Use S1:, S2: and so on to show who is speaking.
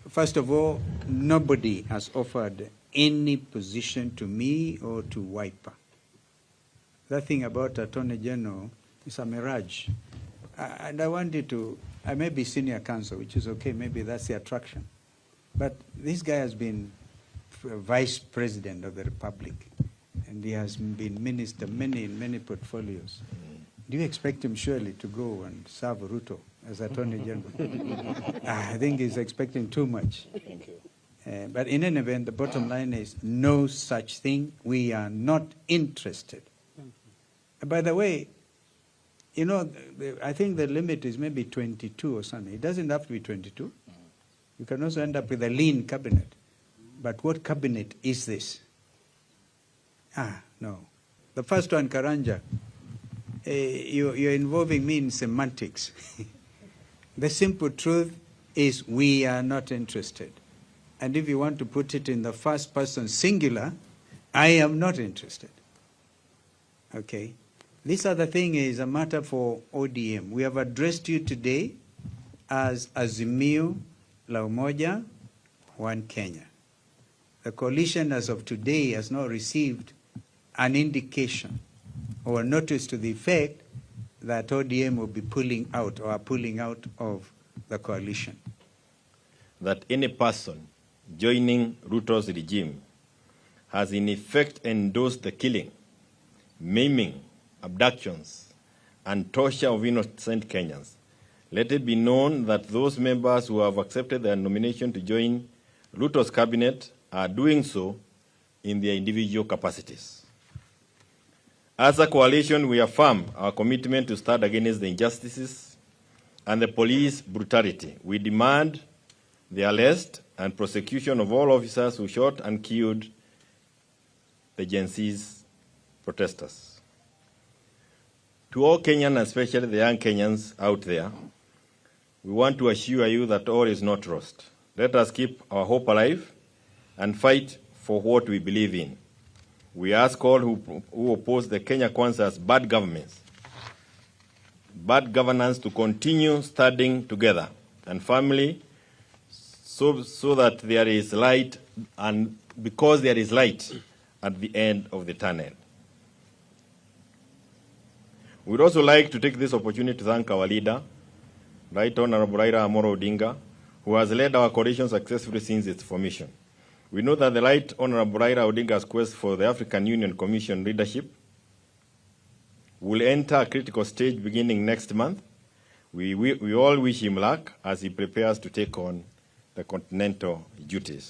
S1: First of all, nobody has offered any position to me or to Wiper. That thing about Attorney General is a mirage. And I wanted to, I may be senior counsel, which is okay, maybe that's the attraction. But this guy has been vice president of the Republic, and he has been minister in many portfolios. Do you expect him surely to go and serve Ruto as Attorney General? I think he's expecting too much.
S2: Thank you.
S1: But in any event, the bottom line is no such thing. We are not interested. By the way, you know, I think the limit is maybe 22 or something. It doesn't have to be 22. You can also end up with a lean cabinet. But what cabinet is this? No. The first one, Karanja, you're involving me in semantics. The simple truth is we are not interested. And if you want to put it in the first person singular, I am not interested. Okay? This other thing is a matter for ODM. We have addressed you today as Azimio la Umoja, One Kenya. The coalition as of today has not received an indication or a notice to the effect that ODM will be pulling out or are pulling out of the coalition.
S3: That any person joining Ruto's regime has in effect endorsed the killing, maiming, abductions, and torture of innocent Kenyans. Let it be known that those members who have accepted their nomination to join Ruto's cabinet are doing so in their individual capacities. As a coalition, we affirm our commitment to stand against the injustices and the police brutality. We demand the arrest and prosecution of all officers who shot and killed the Gen Z's protesters. To all Kenyans, especially the young Kenyans out there, we want to assure you that all is not lost. Let us keep our hope alive and fight for what we believe in. We ask all who oppose the Kenya Kwanza as bad governance to continue standing together and firmly so that there is light, and because there is light at the end of the tunnel. We'd also like to take this opportunity to thank our leader, Right Honorable Raila Amolo Odinga, who has led our coalition successfully since its formation. We know that the Right Honorable Raila Odinga's quest for the African Union Commission leadership will enter a critical stage beginning next month. We all wish him luck as he prepares to take on the continental duties.